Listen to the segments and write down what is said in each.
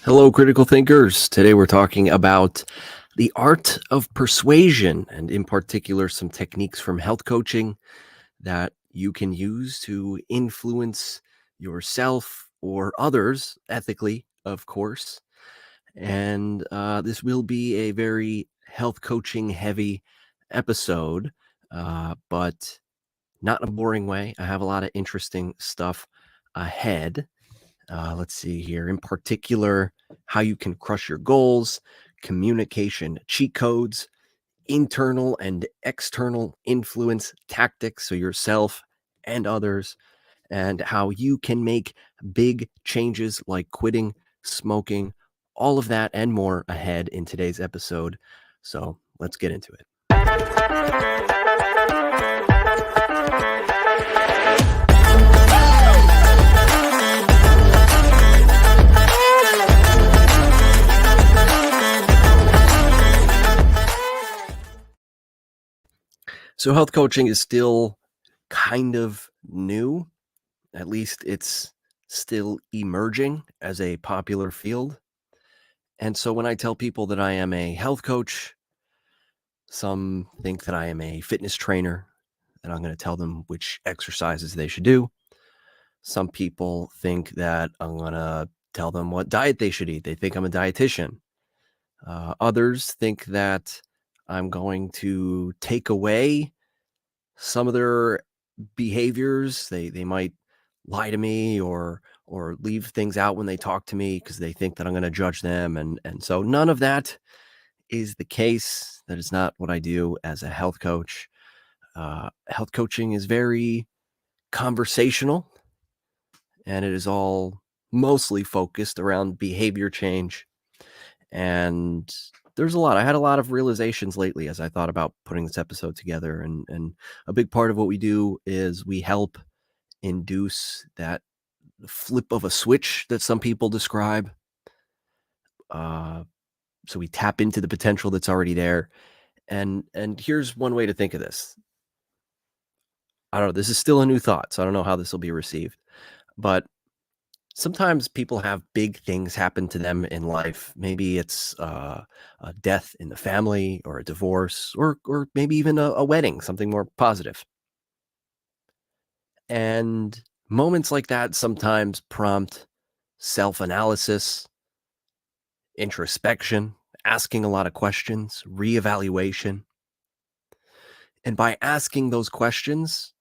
Hello, critical thinkers. Today we're talking about the art of persuasion, and in particular, some techniques from health coaching that you can use to influence yourself or others ethically, of course. And this will be a very health coaching heavy episode, but not in a boring way. I have a lot of interesting stuff ahead. Let's see here. In particular, how you can crush your goals, communication cheat codes, internal and external influence tactics, so yourself and others, and how you can make big changes like quitting smoking, all of that and more ahead in today's episode. So let's get into it. So health coaching is still kind of new. At least it's still emerging as a popular field. And so when I tell people that I am a health coach, some think that I am a fitness trainer, and I'm going to tell them which exercises they should do. Some people think that I'm going to tell them what diet they should eat. They think I'm a dietitian. Others think that I'm going to take away some of their behaviors. They might lie to me or leave things out when they talk to me because they think that I'm going to judge them, and so none of that is the case. That is not what I do as a health coach. Health coaching is very conversational, and it is all mostly focused around behavior change. And there's a lot. I had a lot of realizations lately as I thought about putting this episode together. And a big part of what we do is we help induce that flip of a switch that some people describe. So we tap into the potential that's already there. And here's one way to think of this. I don't know. This is still a new thought, so I don't know how this will be received. But sometimes people have big things happen to them in life. Maybe it's a death in the family, or a divorce, or maybe even a wedding, something more positive. And moments like that sometimes prompt self-analysis, introspection, asking a lot of questions, reevaluation. And by asking those questions,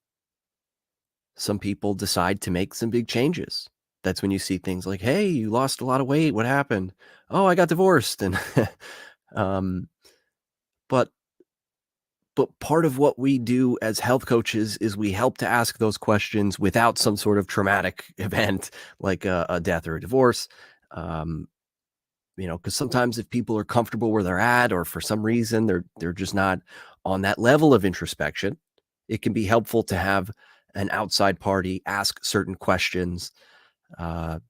some people decide to make some big changes. That's when you see things like, hey, you lost a lot of weight. What happened? Oh, I got divorced. And but part of what we do as health coaches is we help to ask those questions without some sort of traumatic event like a death or a divorce. Because sometimes if people are comfortable where they're at, or for some reason they're just not on that level of introspection, it can be helpful to have an outside party ask certain questions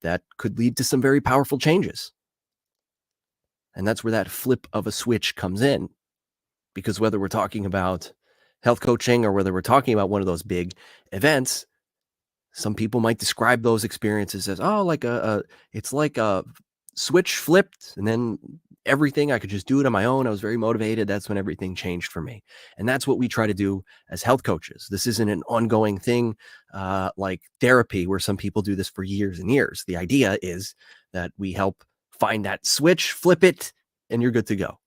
that could lead to some very powerful changes. And that's where that flip of a switch comes in. Because whether we're talking about health coaching or whether we're talking about one of those big events, some people might describe those experiences as, oh, like it's like a switch flipped, and then everything, I could just do it on my own. I was very motivated. That's when everything changed for me. And that's what we try to do as health coaches. This isn't an ongoing thing like therapy, where some people do this for years and years. The idea is that we help find that switch, flip it, and you're good to go.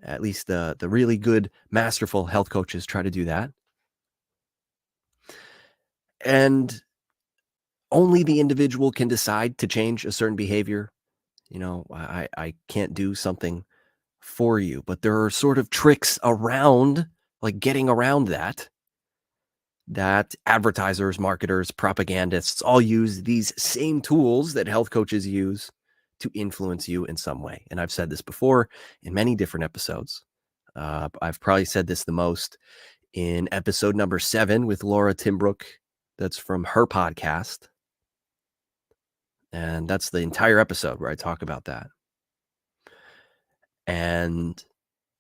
At least the really good, masterful health coaches try to do that. And only the individual can decide to change a certain behavior. I can't do something for you, but there are sort of tricks around, like getting around that advertisers, marketers, propagandists all use these same tools that health coaches use to influence you in some way. And I've said this before in many different episodes. I've probably said this the most in episode number 7 with Laura Timbrook. That's from her podcast. And that's the entire episode where I talk about that. And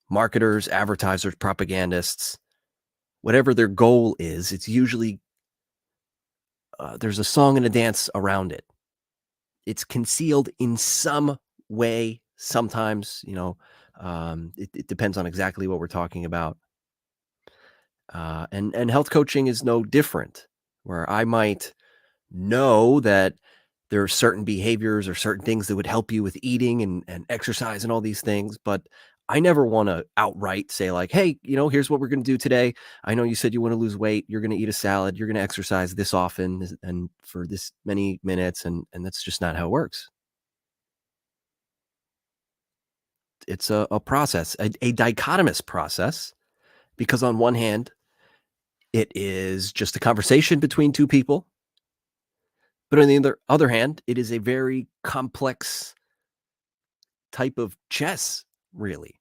marketers, advertisers, propagandists, whatever their goal is, it's usually there's a song and a dance around it. It's concealed in some way. Sometimes, it depends on exactly what we're talking about. And health coaching is no different, where I might know that there are certain behaviors or certain things that would help you with eating and exercise and all these things, but I never want to outright say like, hey, here's what we're going to do today. I know you said you want to lose weight. You're going to eat a salad. You're going to exercise this often and for this many minutes. And that's just not how it works. It's a process, a dichotomous process, because on one hand, it is just a conversation between two people. But on the other hand, it is a very complex type of chess, really.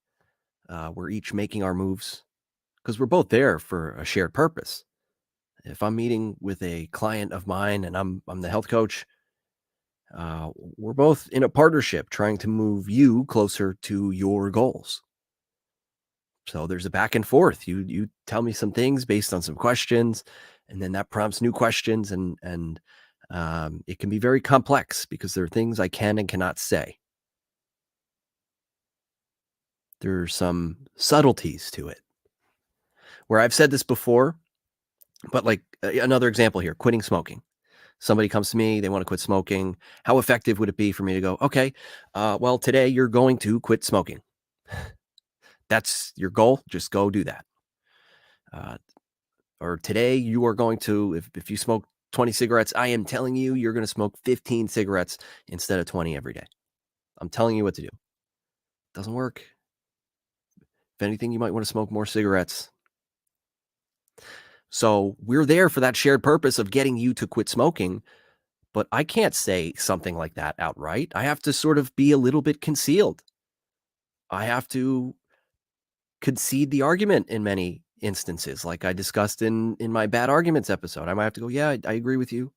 We're each making our moves because we're both there for a shared purpose. If I'm meeting with a client of mine and I'm the health coach, we're both in a partnership trying to move you closer to your goals. So there's a back and forth. You tell me some things based on some questions, and then that prompts new questions, and it can be very complex because there are things I can and cannot say. There's some subtleties to it. Where I've said this before, but like another example here, quitting smoking. Somebody comes to me, they want to quit smoking. How effective would it be for me to go, okay, well, today you're going to quit smoking. That's your goal. Just go do that. Uh, or today you are going to, if you smoke 20 cigarettes, I am telling you, you're going to smoke 15 cigarettes instead of 20 every day. I'm telling you what to do. Doesn't work. If anything, you might want to smoke more cigarettes. So we're there for that shared purpose of getting you to quit smoking, but I can't say something like that outright. I have to sort of be a little bit concealed. I have to concede the argument in many instances, like I discussed in my bad arguments episode. I might have to go, yeah, I agree with you.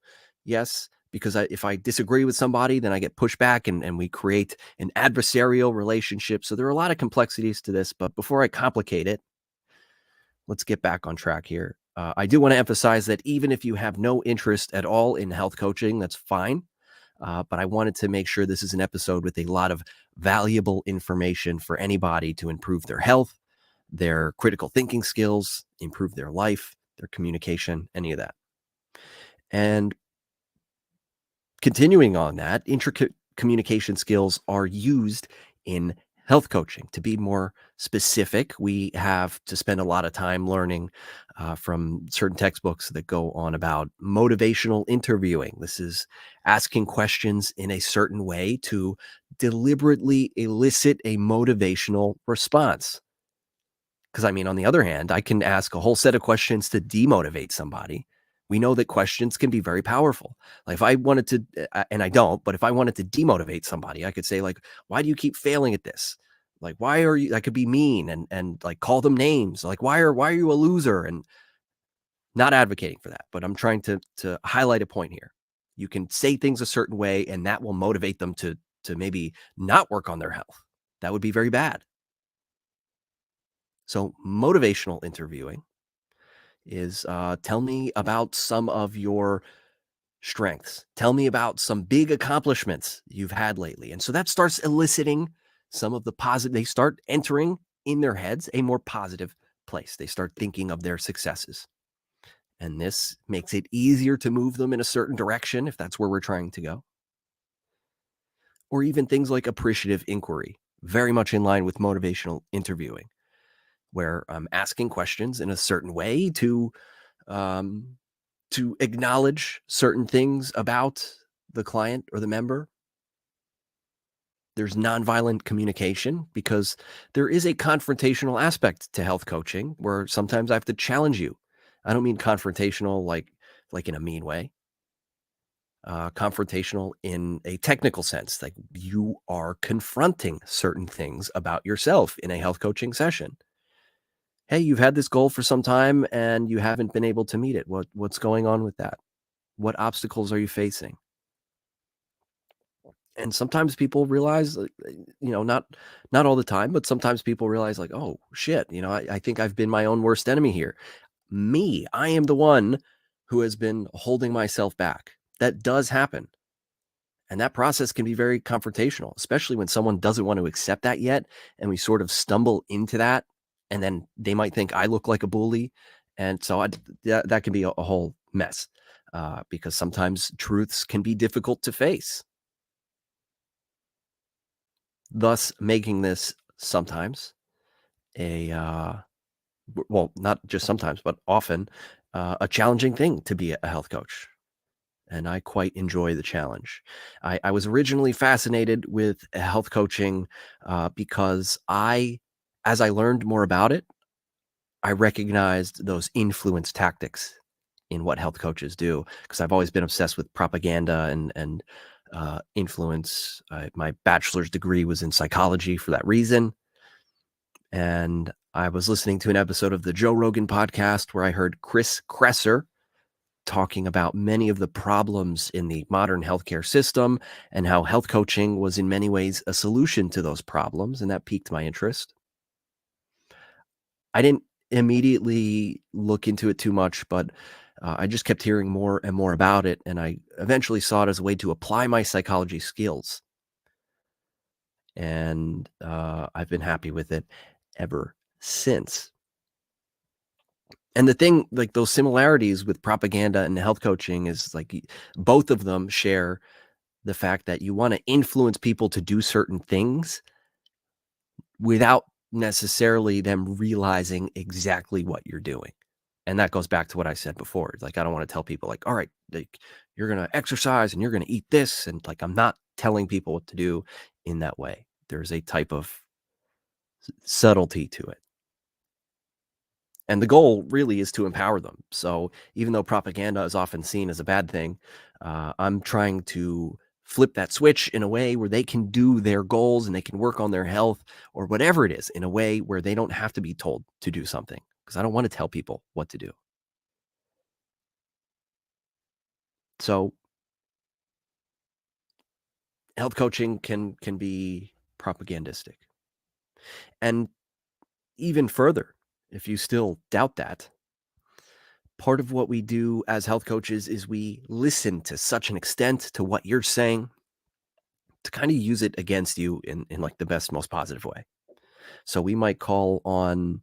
Yes, because if I disagree with somebody, then I get pushed back and we create an adversarial relationship. So there are a lot of complexities to this, but before I complicate it, let's get back on track here. I do want to emphasize that even if you have no interest at all in health coaching, that's fine. But I wanted to make sure this is an episode with a lot of valuable information for anybody to improve their health, their critical thinking skills, improve their life, their communication, any of that. And continuing on that, intricate communication skills are used in health coaching. To be more specific, we have to spend a lot of time learning from certain textbooks that go on about motivational interviewing. This is asking questions in a certain way to deliberately elicit a motivational response. Because, I mean, on the other hand, I can ask a whole set of questions to demotivate somebody. We know that questions can be very powerful. Like if I wanted to, and I don't, but if I wanted to demotivate somebody, I could say like, why do you keep failing at this? Like, why are you, I could be mean and like call them names. Like, why are you a loser? And not advocating for that, but I'm trying to highlight a point here. You can say things a certain way and that will motivate them to maybe not work on their health. That would be very bad. So motivational interviewing is tell me about some of your strengths. Tell me about some big accomplishments you've had lately. And so that starts eliciting some of the positive, they start entering in their heads a more positive place. They start thinking of their successes. And this makes it easier to move them in a certain direction if that's where we're trying to go. Or even things like appreciative inquiry, very much in line with motivational interviewing, where I'm asking questions in a certain way um, to acknowledge certain things about the client or the member. There's nonviolent communication because there is a confrontational aspect to health coaching where sometimes I have to challenge you. I don't mean confrontational like in a mean way. Confrontational in a technical sense, like you are confronting certain things about yourself in a health coaching session. Hey, you've had this goal for some time and you haven't been able to meet it. What's going on with that? What obstacles are you facing? And sometimes people realize, not all the time, but sometimes people realize like, oh shit, I think I've been my own worst enemy here. I am the one who has been holding myself back. That does happen. And that process can be very confrontational, especially when someone doesn't want to accept that yet. And we sort of stumble into that. And then they might think I look like a bully. And so that can be a whole mess because sometimes truths can be difficult to face, thus making this sometimes well, not just sometimes, but often a challenging thing to be a health coach. And I quite enjoy the challenge. I was originally fascinated with health coaching because as I learned more about it, I recognized those influence tactics in what health coaches do because I've always been obsessed with propaganda and influence. My bachelor's degree was in psychology for that reason. And I was listening to an episode of the Joe Rogan podcast where I heard Chris Kresser talking about many of the problems in the modern healthcare system and how health coaching was in many ways a solution to those problems. And that piqued my interest. I didn't immediately look into it too much, but I just kept hearing more and more about it. And I eventually saw it as a way to apply my psychology skills. And I've been happy with it ever since. And the thing, like those similarities with propaganda and health coaching is like both of them share the fact that you want to influence people to do certain things without necessarily them realizing exactly what you're doing. And that goes back to what I said before. Like, I don't want to tell people like, all right, like you're going to exercise and you're going to eat this. And like, I'm not telling people what to do in that way. There's a type of subtlety to it. And the goal really is to empower them. So even though propaganda is often seen as a bad thing, I'm trying to flip that switch in a way where they can do their goals and they can work on their health or whatever it is in a way where they don't have to be told to do something because I don't want to tell people what to do. So health coaching can be propagandistic. And even further, if you still doubt that, part of what we do as health coaches is we listen to such an extent to what you're saying to kind of use it against you in like the best, most positive way. So we might call on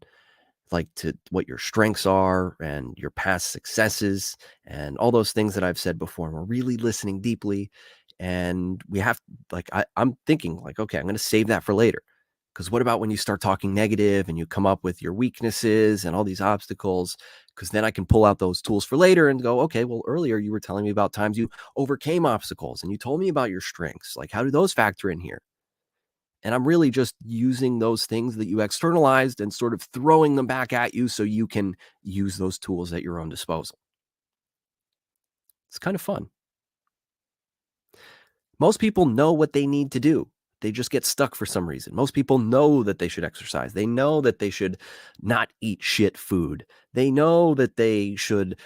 like to what your strengths are and your past successes and all those things that I've said before. And we're really listening deeply. And we have like I'm thinking like, okay, I'm gonna save that for later. Because what about when you start talking negative and you come up with your weaknesses and all these obstacles? Because then I can pull out those tools for later and go, okay, well, earlier you were telling me about times you overcame obstacles and you told me about your strengths. Like, how do those factor in here? And I'm really just using those things that you externalized and sort of throwing them back at you so you can use those tools at your own disposal. It's kind of fun. Most people know what they need to do. They just get stuck for some reason. Most people know that they should exercise. They know that they should not eat shit food. They know that they should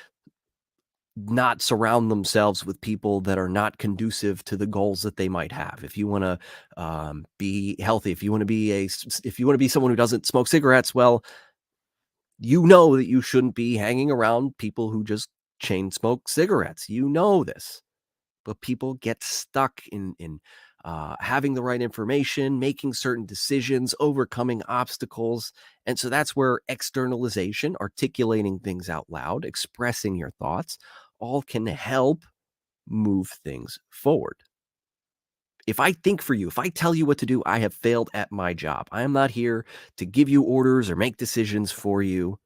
not surround themselves with people that are not conducive to the goals that they might have. If you want to be healthy, if you want to be someone who doesn't smoke cigarettes, well, you know that you shouldn't be hanging around people who just chain smoke cigarettes. You know this, but people get stuck in having the right information, making certain decisions, overcoming obstacles. And so that's where externalization, articulating things out loud, expressing your thoughts, all can help move things forward. If I think for you, if I tell you what to do, I have failed at my job. I am not here to give you orders or make decisions for you.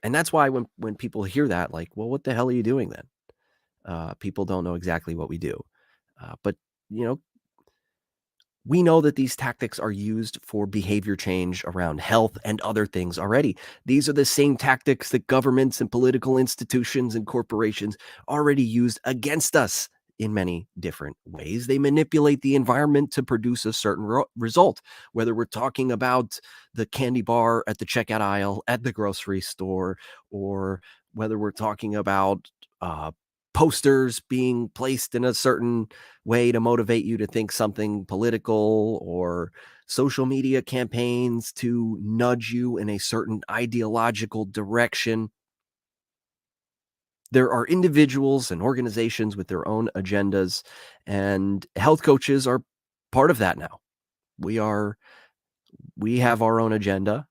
And that's why when people hear that, like, well, what the hell are you doing then? People don't know exactly what we do. But, you know, we know that these tactics are used for behavior change around health and other things already. These are the same tactics that governments and political institutions and corporations already used against us in many different ways. They manipulate the environment to produce a certain result, whether we're talking about the candy bar at the checkout aisle at the grocery store, or whether we're talking about posters being placed in a certain way to motivate you to think something political, or social media campaigns to nudge you in a certain ideological direction. There are individuals and organizations with their own agendas, and health coaches are part of that now. We are we have our own agenda,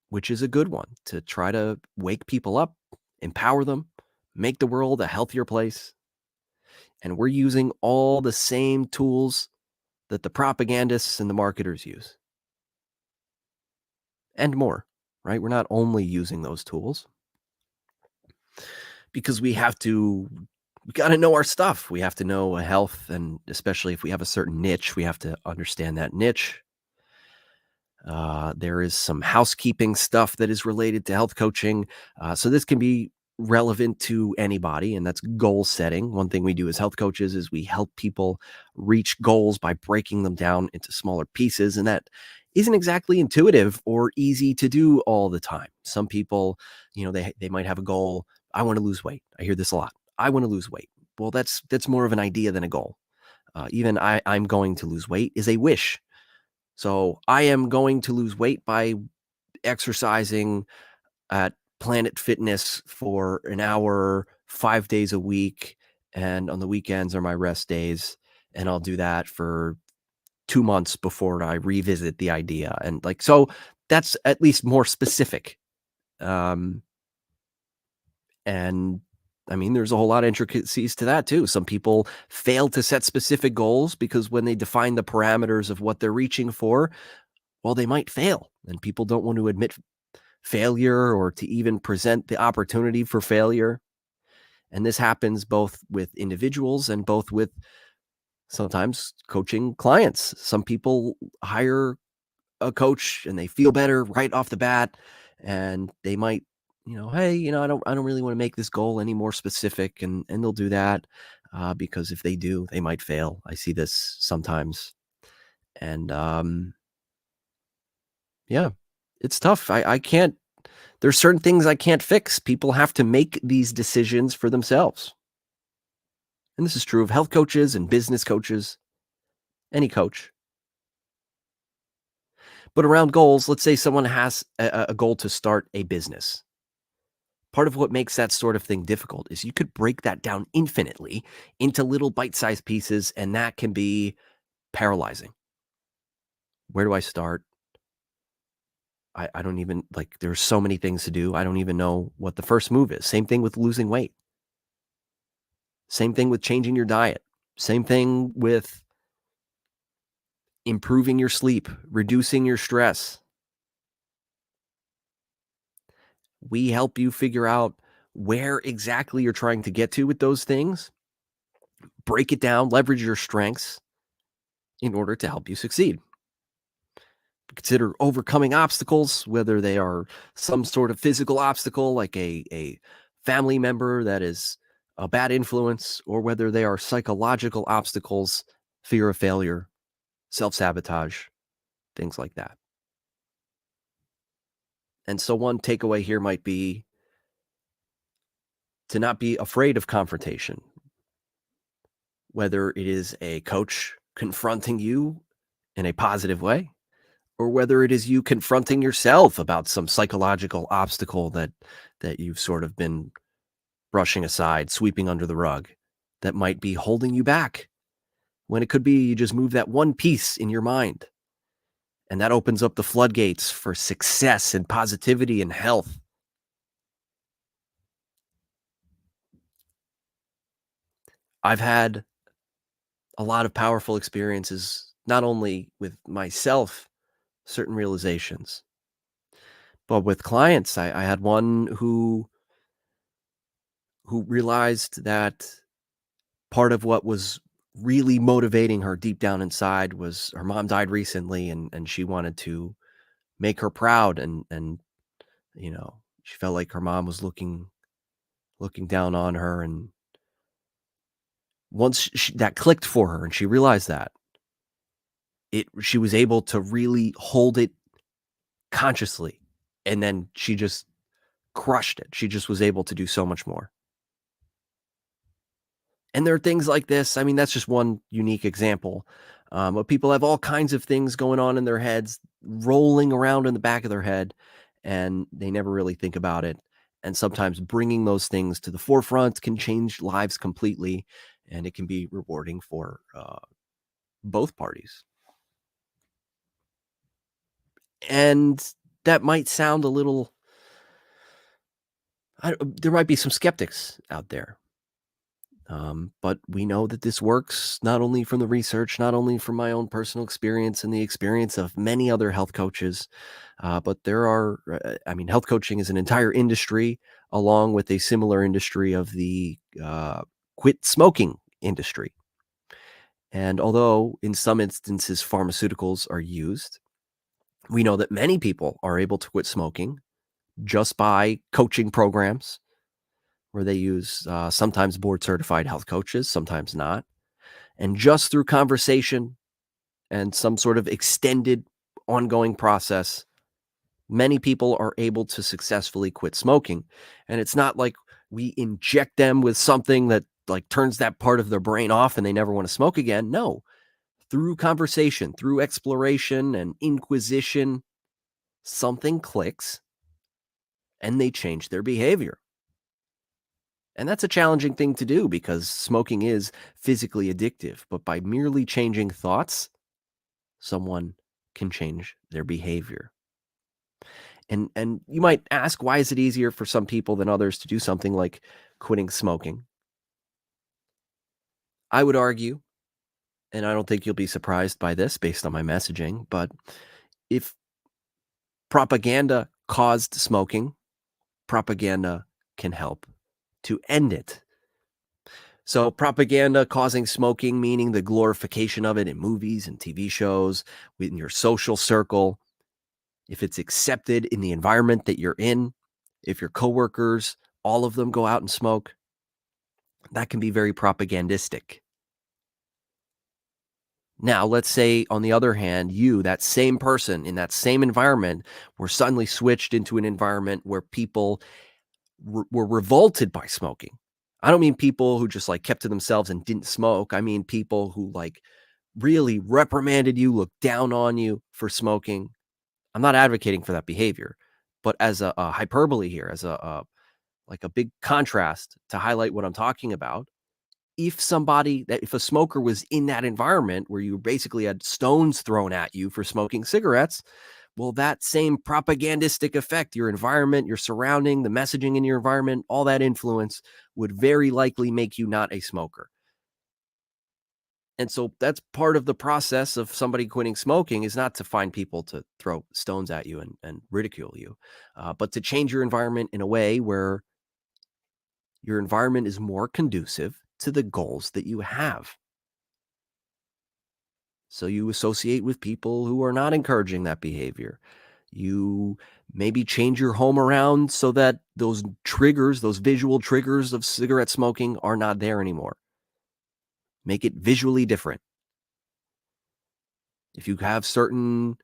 which is a good one, to try to wake people up, empower them, make the world a healthier place. And we're using all the same tools that the propagandists and the marketers use and more, right? We're not only using those tools because we got to know our stuff. We have to know health, and especially if we have a certain niche, we have to understand that niche. There is some housekeeping stuff that is related to health coaching. So this can be relevant to anybody, and that's goal setting. One thing we do as health coaches is we help people reach goals by breaking them down into smaller pieces. And that isn't exactly intuitive or easy to do all the time. Some people, they might have a goal. I want to lose weight. I hear this a lot. I want to lose weight. Well, that's more of an idea than a goal. Even I'm going to lose weight is a wish. So I am going to lose weight by exercising at Planet Fitness for an hour, 5 days a week. And on the weekends are my rest days. And I'll do that for 2 months before I revisit the idea. And so that's at least more specific. And I mean, there's a whole lot of intricacies to that too. Some people fail to set specific goals because when they define the parameters of what they're reaching for, well, they might fail. And people don't want to admit failure or to even present the opportunity for failure. And this happens both with individuals and both with sometimes coaching clients. Some people hire a coach and they feel better right off the bat, and they might, hey, I don't really want to make this goal any more specific, and they'll do that because if they do, they might fail. I see this sometimes, and yeah, it's tough. I can't. There's certain things I can't fix. People have to make these decisions for themselves, and this is true of health coaches and business coaches, any coach. But around goals, let's say someone has a goal to start a business. Part of what makes that sort of thing difficult is you could break that down infinitely into little bite-sized pieces, and that can be paralyzing. Where do I start? I don't even, there's so many things to do. I don't even know what the first move is. Same thing with losing weight. Same thing with changing your diet. Same thing with improving your sleep, reducing your stress. We help you figure out where exactly you're trying to get to with those things, break it down, leverage your strengths in order to help you succeed. Consider overcoming obstacles, whether they are some sort of physical obstacle, like a family member that is a bad influence, or whether they are psychological obstacles, fear of failure, self-sabotage, things like that. And so one takeaway here might be to not be afraid of confrontation, whether it is a coach confronting you in a positive way, or whether it is you confronting yourself about some psychological obstacle that you've sort of been brushing aside, sweeping under the rug, that might be holding you back, when it could be you just move that one piece in your mind. And that opens up the floodgates for success and positivity and health. I've had a lot of powerful experiences, not only with myself, certain realizations, but with clients. I had one who realized that part of what was really motivating her deep down inside was her mom died recently, and she wanted to make her proud, and she felt like her mom was looking down on her. And once that clicked for her and she realized that, she was able to really hold it consciously, and then she just crushed it. She just was able to do so much more. And there are things like this. I mean, that's just one unique example. But people have all kinds of things going on in their heads, rolling around in the back of their head, and they never really think about it. And sometimes bringing those things to the forefront can change lives completely, and it can be rewarding for both parties. And that might sound a little, there might be some skeptics out there. But we know that this works not only from the research, not only from my own personal experience and the experience of many other health coaches, but there are, health coaching is an entire industry along with a similar industry of the quit smoking industry. And although in some instances pharmaceuticals are used, we know that many people are able to quit smoking just by coaching programs where they use sometimes board certified health coaches, sometimes not. And just through conversation and some sort of extended ongoing process, many people are able to successfully quit smoking. And it's not like we inject them with something that like turns that part of their brain off and they never want to smoke again. No, through conversation, through exploration and inquisition, something clicks and they change their behavior. And that's a challenging thing to do because smoking is physically addictive. But by merely changing thoughts, someone can change their behavior. And you might ask, why is it easier for some people than others to do something like quitting smoking? I would argue, and I don't think you'll be surprised by this based on my messaging, but if propaganda caused smoking, propaganda can help to end it. So propaganda causing smoking, meaning the glorification of it in movies and TV shows, in your social circle, if it's accepted in the environment that you're in, if your coworkers, all of them go out and smoke, that can be very propagandistic. Now, let's say, on the other hand, you, that same person in that same environment, were suddenly switched into an environment where people were revolted by smoking. I don't mean people who just like kept to themselves and didn't smoke. I mean people who like really reprimanded you, looked down on you for smoking. I'm not advocating for that behavior, but as a hyperbole here, as a like a big contrast to highlight what I'm talking about. If a smoker was in that environment where you basically had stones thrown at you for smoking cigarettes, well, that same propagandistic effect, your environment, your surrounding, the messaging in your environment, all that influence would very likely make you not a smoker. And so that's part of the process of somebody quitting smoking, is not to find people to throw stones at you and ridicule you, but to change your environment in a way where your environment is more conducive to the goals that you have. So you associate with people who are not encouraging that behavior. You maybe change your home around so that those triggers, those visual triggers of cigarette smoking are not there anymore. Make it visually different. If you have certain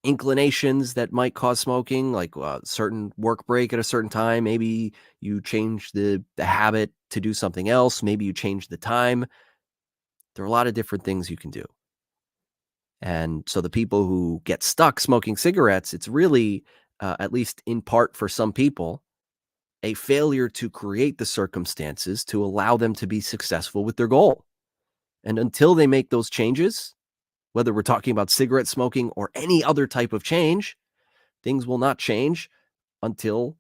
inclinations that might cause smoking, like a certain work break at a certain time, maybe you change the habit to do something else. Maybe you change the time. There are a lot of different things you can do. And so the people who get stuck smoking cigarettes, it's really, at least in part for some people, a failure to create the circumstances to allow them to be successful with their goal. And until they make those changes, whether we're talking about cigarette smoking or any other type of change, things will not change until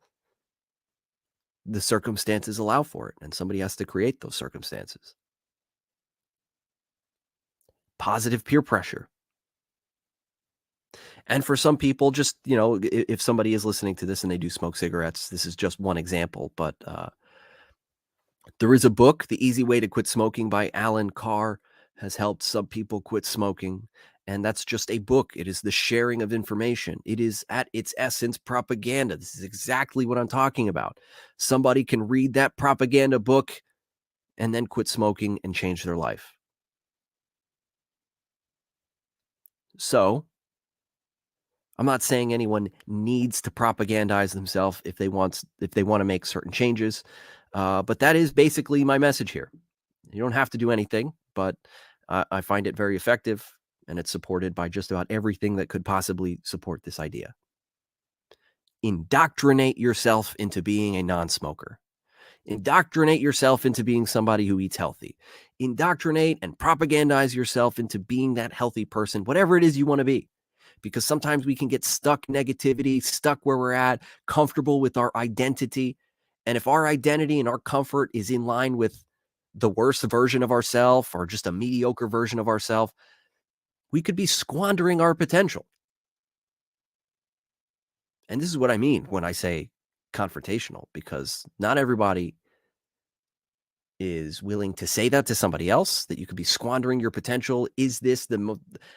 the circumstances allow for it. And somebody has to create those circumstances. Positive peer pressure. And for some people, just, if somebody is listening to this and they do smoke cigarettes, this is just one example, but there is a book, The Easy Way to Quit Smoking by Alan Carr, has helped some people quit smoking. And that's just a book. It is the sharing of information. It is at its essence propaganda. This is exactly what I'm talking about. Somebody can read that propaganda book and then quit smoking and change their life. So I'm not saying anyone needs to propagandize themselves if they want to make certain changes, but that is basically my message here. You don't have to do anything, but I find it very effective, and it's supported by just about everything that could possibly support this idea. indoctrinate yourself into being a non-smoker. Indoctrinate yourself into being somebody who eats healthy. Indoctrinate and propagandize yourself into being that healthy person, whatever it is you want to be. Because sometimes we can get stuck negativity, stuck where we're at, comfortable with our identity. And if our identity and our comfort is in line with the worst version of ourselves or just a mediocre version of ourselves, we could be squandering our potential. And this is what I mean when I say confrontational, because not everybody is willing to say that to somebody else, that you could be squandering your potential. Is this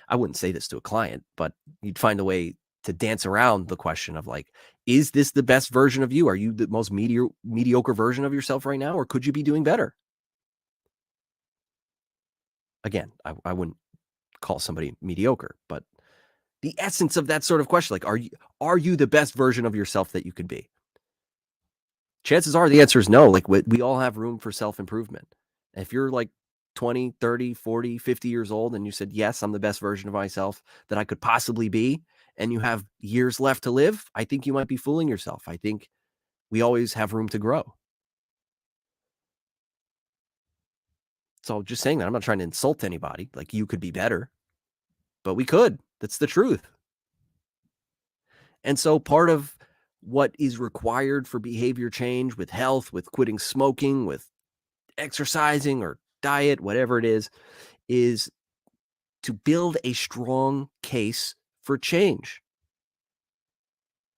I wouldn't say this to a client, but you'd find a way to dance around the question of like, is this the best version of you? Are you the most mediocre version of yourself right now? Or could you be doing better? Again, I wouldn't call somebody mediocre, but the essence of that sort of question, like, are you the best version of yourself that you could be? Chances are the answer is no. Like we all have room for self-improvement. If you're like 20, 30, 40, 50 years old and you said, yes, I'm the best version of myself that I could possibly be, and you have years left to live, I think you might be fooling yourself. I think we always have room to grow. So just saying that, I'm not trying to insult anybody. Like you could be better, but we could. That's the truth. And so part of what is required for behavior change with health, with quitting smoking, with exercising or diet, whatever it is to build a strong case for change,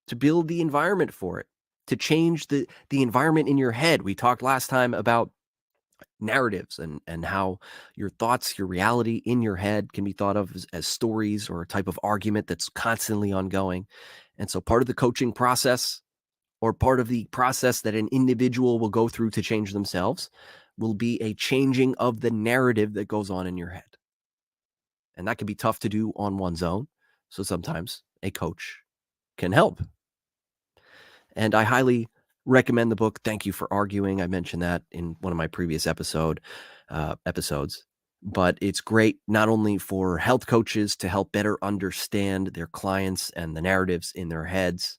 to build the environment for it, to change the environment in your head. We talked last time about narratives and how your thoughts, your reality in your head can be thought of as stories or a type of argument that's constantly ongoing. And so part of the coaching process or part of the process that an individual will go through to change themselves will be a changing of the narrative that goes on in your head. And that can be tough to do on one's own. So sometimes a coach can help. And I highly recommend the book, Thank You for Arguing. I mentioned that in one of my previous episodes. But it's great not only for health coaches to help better understand their clients and the narratives in their heads,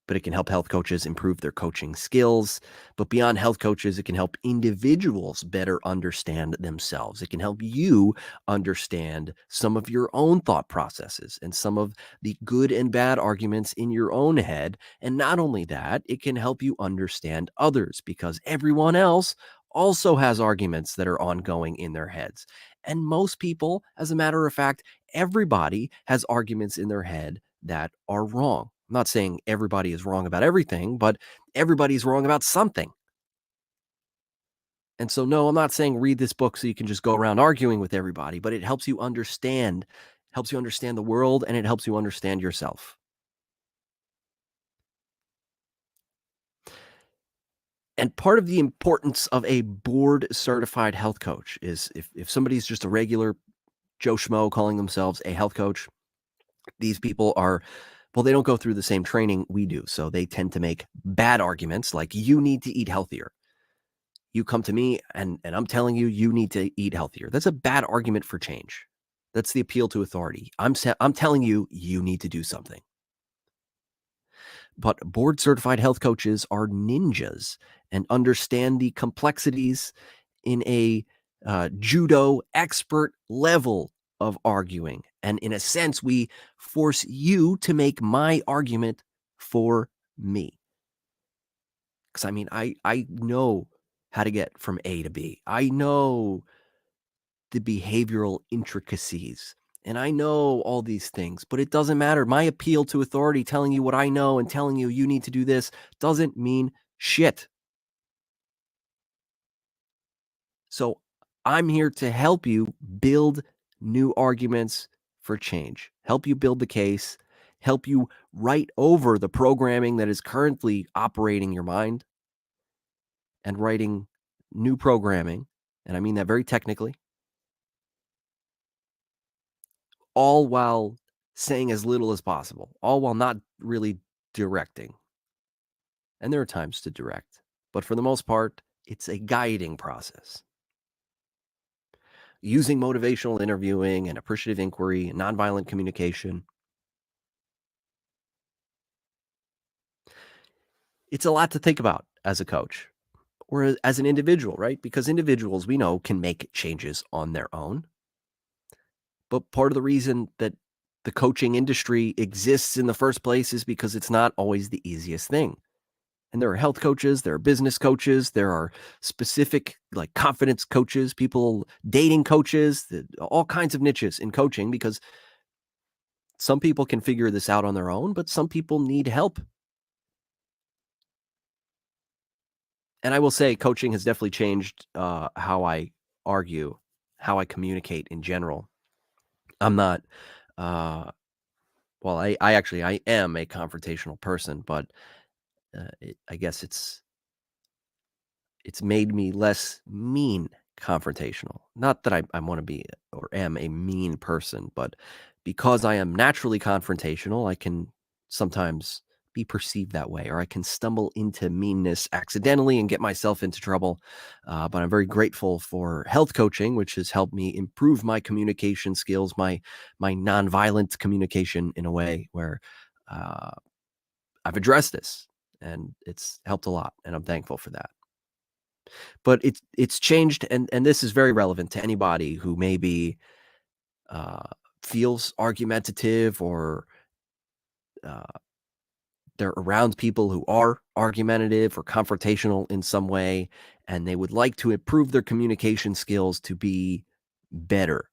but it can help health coaches improve their coaching skills. But beyond health coaches, it can help individuals better understand themselves. It can help you understand some of your own thought processes and some of the good and bad arguments in your own head. And not only that, it can help you understand others because everyone else also has arguments that are ongoing in their heads. And most people, as a matter of fact, everybody has arguments in their head that are wrong. I'm not saying everybody is wrong about everything, but everybody's wrong about something. And so, no, I'm not saying read this book so you can just go around arguing with everybody, but it helps you understand the world, and it helps you understand yourself. And part of the importance of a board certified health coach is if somebody's just a regular Joe Schmo calling themselves a health coach, these people are, well, they don't go through the same training we do. So they tend to make bad arguments like you need to eat healthier. You come to me and I'm telling you, you need to eat healthier. That's a bad argument for change. That's the appeal to authority. I'm telling you, you need to do something. But board certified health coaches are ninjas and understand the complexities in a judo expert level of arguing. And in a sense, we force you to make my argument for me. Because I mean, I know how to get from A to B. I know the behavioral intricacies. And I know all these things, but it doesn't matter. My appeal to authority, telling you what I know and telling you you need to do this, doesn't mean shit. So I'm here to help you build new arguments for change, help you build the case, help you write over the programming that is currently operating your mind and writing new programming. And I mean that very technically, all while saying as little as possible, all while not really directing. And there are times to direct, but for the most part, it's a guiding process. Using motivational interviewing and appreciative inquiry and nonviolent communication. It's a lot to think about as a coach or as an individual, right? Because individuals we know can make changes on their own. But part of the reason that the coaching industry exists in the first place is because it's not always the easiest thing. And there are health coaches, there are business coaches, there are specific like confidence coaches, people dating coaches, all kinds of niches in coaching because some people can figure this out on their own, but some people need help. And I will say coaching has definitely changed how I argue, how I communicate in general. I'm not, uh, well, I actually, I am a confrontational person, but I guess it's made me less mean confrontational. Not that I want to be or am a mean person, but because I am naturally confrontational, I can sometimes be perceived that way, or I can stumble into meanness accidentally and get myself into trouble. But I'm very grateful for health coaching, which has helped me improve my communication skills, my nonviolent communication in a way where uh, I've addressed this, and it's helped a lot, and I'm thankful for that. But it's changed, and this is very relevant to anybody who maybe uh, feels argumentative or uh, they're around people who are argumentative or confrontational in some way, and they would like to improve their communication skills to be better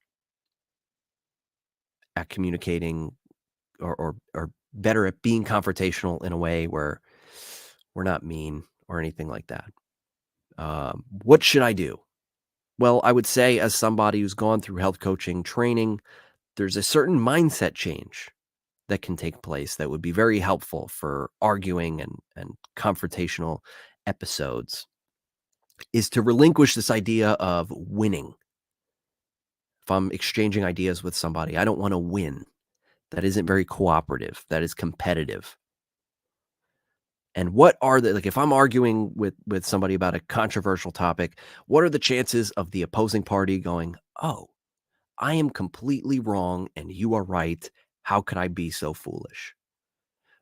at communicating or better at being confrontational in a way where we're not mean or anything like that. What should I do? Well, I would say, as somebody who's gone through health coaching training, there's a certain mindset change that can take place that would be very helpful for arguing and confrontational episodes is to relinquish this idea of winning. If I'm exchanging ideas with somebody, I don't want to win. That isn't very cooperative. That is competitive. And what are the like if I'm arguing with somebody about a controversial topic, what are the chances of the opposing party going, "Oh, I am completely wrong and you are right. How could I be so foolish?"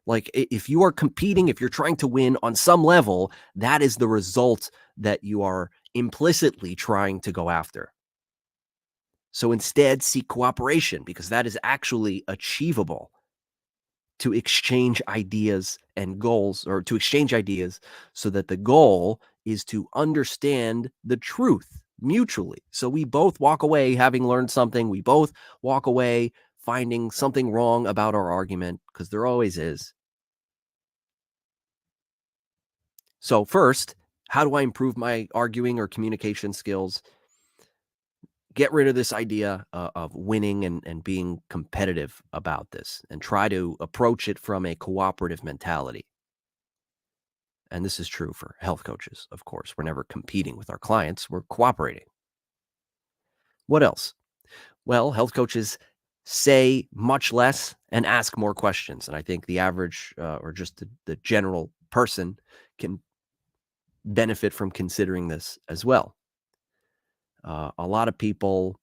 Like if you are competing, if you're trying to win on some level, that is the result that you are implicitly trying to go after. So instead, seek cooperation because that is actually achievable to exchange ideas and goals, or to exchange ideas so that the goal is to understand the truth mutually. So we both walk away having learned something. We both walk away finding something wrong about our argument because there always is. So, first, how do I improve my arguing or communication skills? Get rid of this idea of winning and being competitive about this and try to approach it from a cooperative mentality. And this is true for health coaches, of course. We're never competing with our clients, we're cooperating. What else? Well, health coaches say much less and ask more questions. And I think the average or just the general person can benefit from considering this as well. A lot of people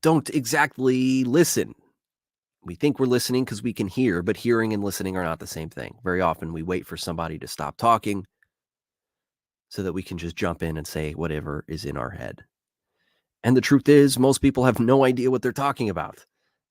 don't exactly listen. We think we're listening because we can hear, but hearing and listening are not the same thing. Very often we wait for somebody to stop talking so that we can just jump in and say whatever is in our head. And the truth is, most people have no idea what they're talking about.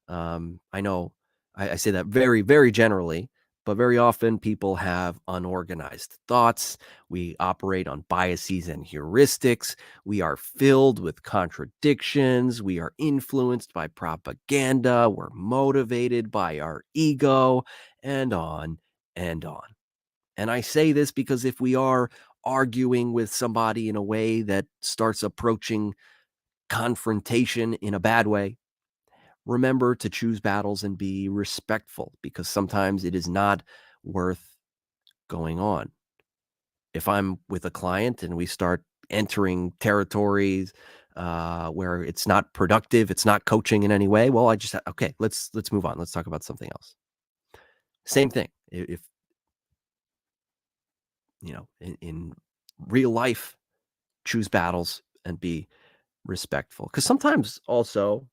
I know I say that very, very generally, but very often people have unorganized thoughts. We operate on biases and heuristics. We are filled with contradictions. We are influenced by propaganda. We're motivated by our ego, and on and on. And I say this because if we are arguing with somebody in a way that starts approaching confrontation in a bad way, remember to choose battles and be respectful because sometimes it is not worth going on. If I'm with a client and we start entering territories where it's not productive, it's not coaching in any way, well, I just okay, let's move on. Let's talk about something else. Same thing. If in real life, choose battles and be respectful. Because sometimes also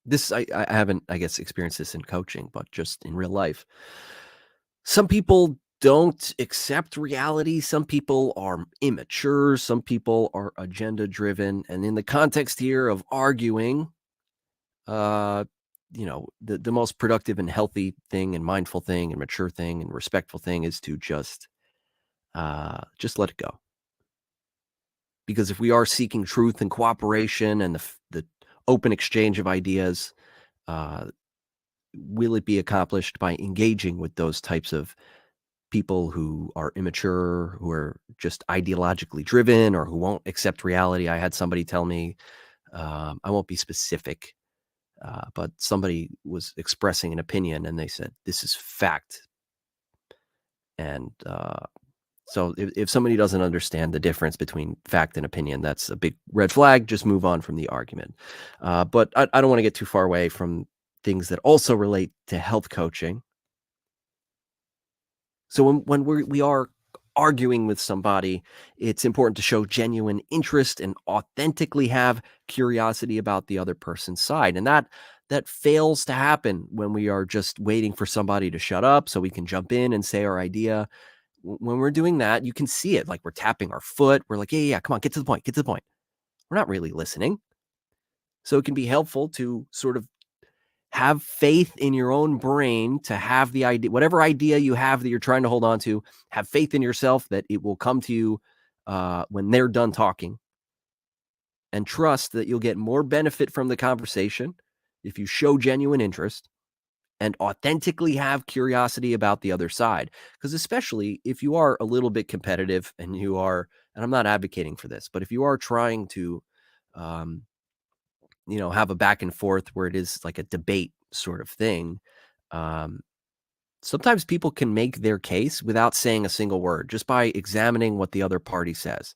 this I haven't, I guess, experienced this in coaching, but just in real life. Some people don't accept reality. Some people are immature. Some people are agenda driven. And in the context here of arguing, uh, the most productive and healthy thing and mindful thing and mature thing and respectful thing is to just let it go. Because if we are seeking truth and cooperation and the open exchange of ideas, uh, will it be accomplished by engaging with those types of people who are immature, who are just ideologically driven, or who won't accept reality? I had somebody tell me, I won't be specific, but somebody was expressing an opinion and they said, this is fact. And so if somebody doesn't understand the difference between fact and opinion, that's a big red flag. Just move on from the argument. But I don't want to get too far away from things that also relate to health coaching. So when we are arguing with somebody, it's important to show genuine interest and authentically have curiosity about the other person's side. And that fails to happen when we are just waiting for somebody to shut up so we can jump in and say our idea. When we're doing that, you can see it, like we're tapping our foot. We're like, yeah, come on, get to the point, get to the point. We're not really listening. So it can be helpful to sort of have faith in your own brain, to have the idea, whatever idea you have that you're trying to hold on to, have faith in yourself that it will come to you when they're done talking, and trust that you'll get more benefit from the conversation if you show genuine interest and authentically have curiosity about the other side. Because especially if you are a little bit competitive and you are, and I'm not advocating for this, but if you are trying to, um, have a back and forth where it is like a debate sort of thing, um, sometimes people can make their case without saying a single word, just by examining what the other party says.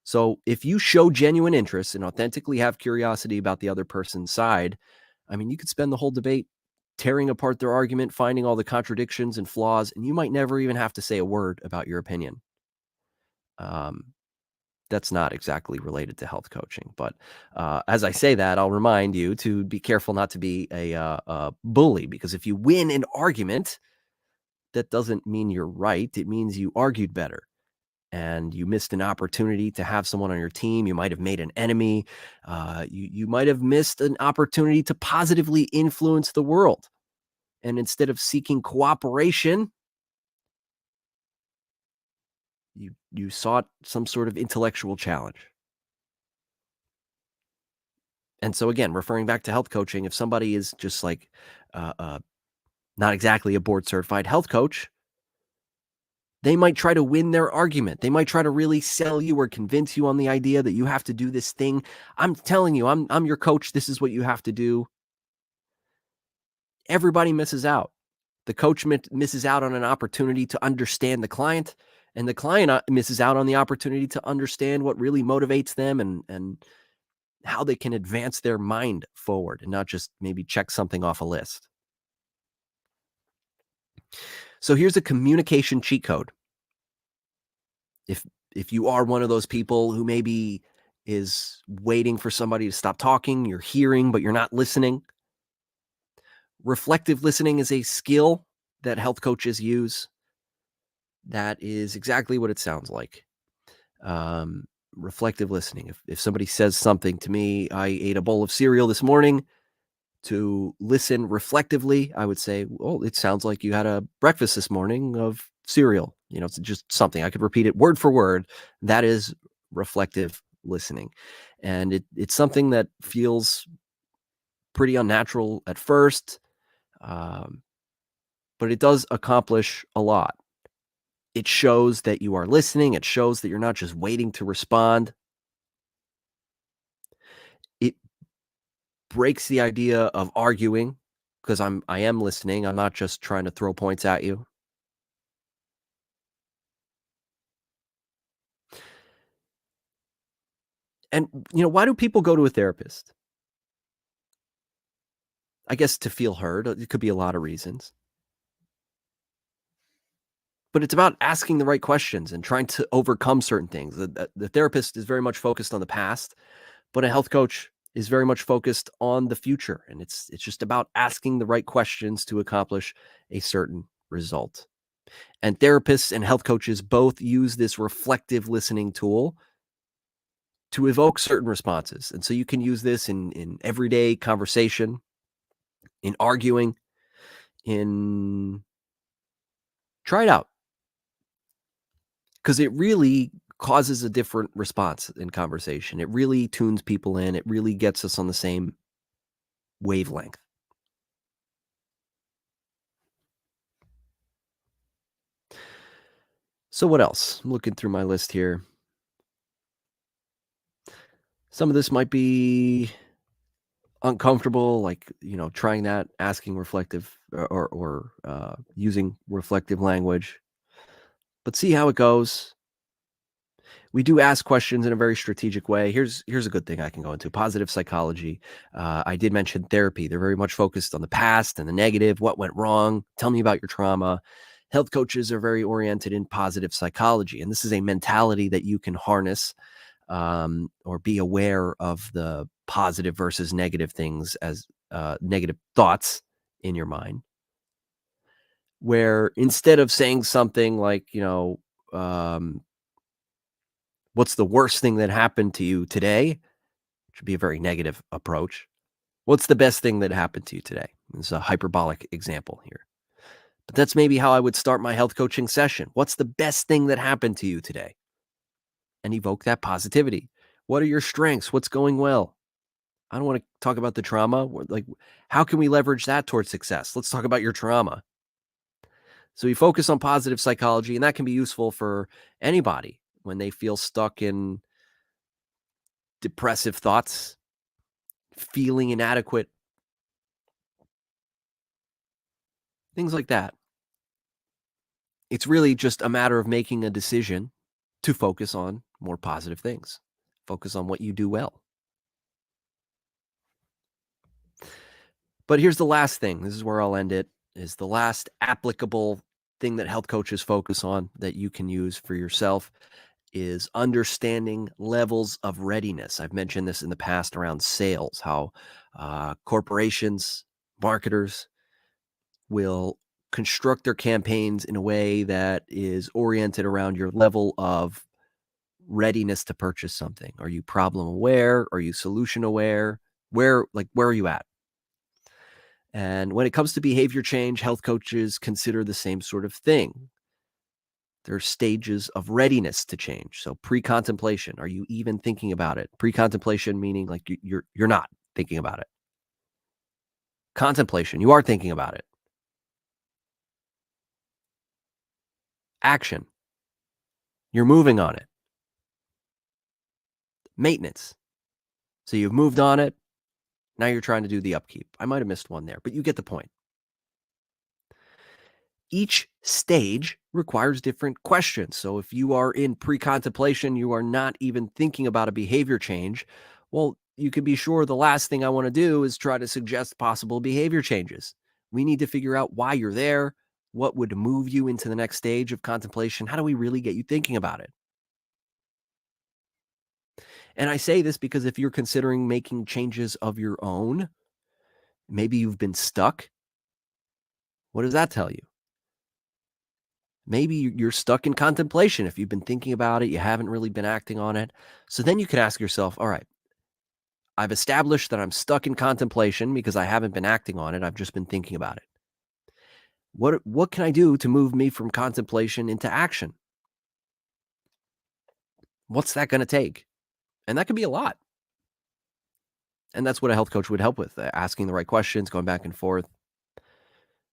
So if you show genuine interest and authentically have curiosity about the other person's side, I mean, you could spend the whole debate tearing apart their argument, finding all the contradictions and flaws, and you might never even have to say a word about your opinion. Um, that's not exactly related to health coaching, but as I say that, I'll remind you to be careful not to be a bully, because if you win an argument, that doesn't mean you're right. It means you argued better and you missed an opportunity to have someone on your team. You might have made an enemy. You might have missed an opportunity to positively influence the world. And instead of seeking cooperation, you sought some sort of intellectual challenge. And so again, referring back to health coaching, if somebody is just like not exactly a board certified health coach, they might try to win their argument. They might try to really sell you or convince you on the idea that you have to do this thing. I'm telling you, I'm your coach. This is what you have to do. Everybody misses out. The coach misses out on an opportunity to understand the client, and the client misses out on the opportunity to understand what really motivates them and how they can advance their mind forward and not just maybe check something off a list. So here's a communication cheat code. If you are one of those people who maybe is waiting for somebody to stop talking, you're hearing, but you're not listening. Reflective listening is a skill that health coaches use. That is exactly what it sounds like. Reflective listening. If somebody says something to me, I ate a bowl of cereal this morning, to listen reflectively, I would say, "Oh, it sounds like you had a breakfast this morning of cereal." It's just something I could repeat it word for word. That is reflective listening. And it's something that feels pretty unnatural at first, um, but it does accomplish a lot. It shows that you are listening. It shows that you're not just waiting to respond. It breaks the idea of arguing, because I am listening. I'm not just trying to throw points at you. And why do people go to a therapist? I guess to feel heard. It could be a lot of reasons. But it's about asking the right questions and trying to overcome certain things. The therapist is very much focused on the past, but a health coach is very much focused on the future. And it's just about asking the right questions to accomplish a certain result. And therapists and health coaches both use this reflective listening tool to evoke certain responses. And so you can use this in everyday conversation, in arguing, in try it out because it really causes a different response in conversation. It really tunes people in. It really gets us on the same wavelength. So what else? I'm looking through my list here. Some of this might be uncomfortable, like, trying that, asking reflective or using reflective language, but see how it goes. We do ask questions in a very strategic way. Here's a good thing I can go into: positive psychology. I did mention therapy. They're very much focused on the past and the negative. What went wrong? Tell me about your trauma. Health coaches are very oriented in positive psychology, and this is a mentality that you can harness, or be aware of the positive versus negative things as negative thoughts in your mind. Where instead of saying something like, um, what's the worst thing that happened to you today? Which would be a very negative approach. What's the best thing that happened to you today? This is a hyperbolic example here. But that's maybe how I would start my health coaching session. What's the best thing that happened to you today? And evoke that positivity. What are your strengths? What's going well? I don't want to talk about the trauma. Like, how can we leverage that towards success? Let's talk about your trauma. So we focus on positive psychology, and that can be useful for anybody when they feel stuck in depressive thoughts, feeling inadequate, things like that. It's really just a matter of making a decision to focus on more positive things. Focus on what you do well. But here's the last thing. This is where I'll end it. Is the last applicable thing that health coaches focus on that you can use for yourself is understanding levels of readiness. I've mentioned this in the past around sales, how corporations, marketers will construct their campaigns in a way that is oriented around your level of readiness to purchase something. Are you problem aware? Are you solution aware? Where are you at? And when it comes to behavior change, health coaches consider the same sort of thing. There are stages of readiness to change. So pre-contemplation, are you even thinking about it? Pre-contemplation meaning like you're not thinking about it. Contemplation, you are thinking about it. Action, you're moving on it. Maintenance, so you've moved on it. Now you're trying to do the upkeep. I might have missed one there, but you get the point. Each stage requires different questions. So if you are in pre-contemplation, you are not even thinking about a behavior change. Well, you can be sure the last thing I want to do is try to suggest possible behavior changes. We need to figure out why you're there. What would move you into the next stage of contemplation? How do we really get you thinking about it? And I say this because if you're considering making changes of your own, maybe you've been stuck. What does that tell you? Maybe you're stuck in contemplation. If you've been thinking about it, you haven't really been acting on it. So then you could ask yourself, all right, I've established that I'm stuck in contemplation because I haven't been acting on it. I've just been thinking about it. What can I do to move me from contemplation into action? What's that going to take? And that could be a lot. And that's what a health coach would help with, asking the right questions, going back and forth.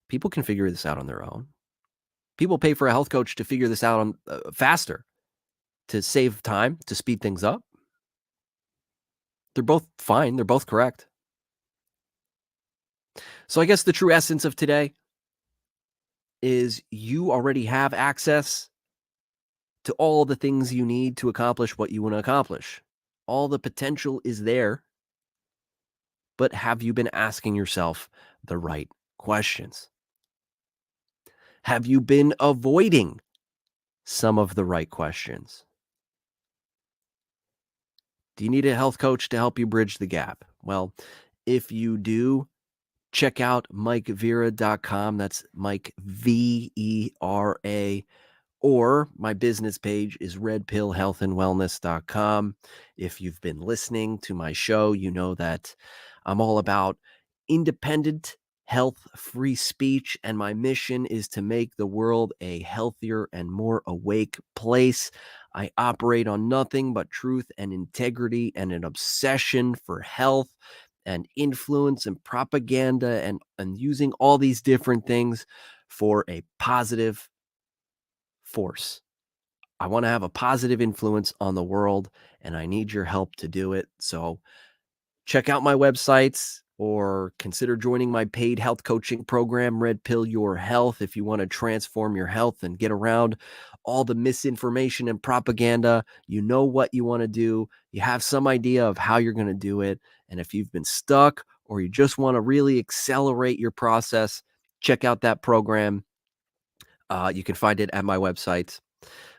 People can figure this out on their own. People pay for a health coach to figure this out on faster, to save time, to speed things up. They're both fine. They're both correct. So I guess the true essence of today is you already have access to all the things you need to accomplish what you want to accomplish. All the potential is there. But have you been asking yourself the right questions? Have you been avoiding some of the right questions? Do you need a health coach to help you bridge the gap? Well, if you do, check out MikeVera.com. That's Mike Vera. Or my business page is redpillhealthandwellness.com. If you've been listening to my show, you know that I'm all about independent, health-free speech, and my mission is to make the world a healthier and more awake place. I operate on nothing but truth and integrity and an obsession for health and influence and propaganda and using all these different things for a positive force. I want to have a positive influence on the world, and I need your help to do it. So check out my websites or consider joining my paid health coaching program, Red Pill Your Health, if you want to transform your health and get around all the misinformation and propaganda. You know what you want to do. You have some idea of how you're going to do it. And if you've been stuck or you just want to really accelerate your process, check out that program. You can find it at my website.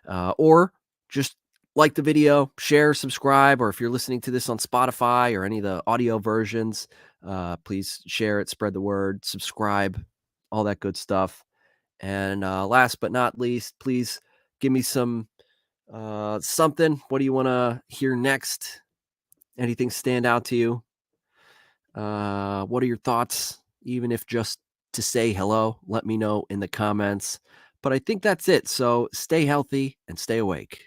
Or just like the video, share, subscribe, or if you're listening to this on Spotify or any of the audio versions, please share it, spread the word, subscribe, all that good stuff. And last but not least, please give me some something. What do you want to hear next? Anything stand out to you? What are your thoughts? Even if just to say hello, let me know in the comments. But I think that's it. So stay healthy and stay awake.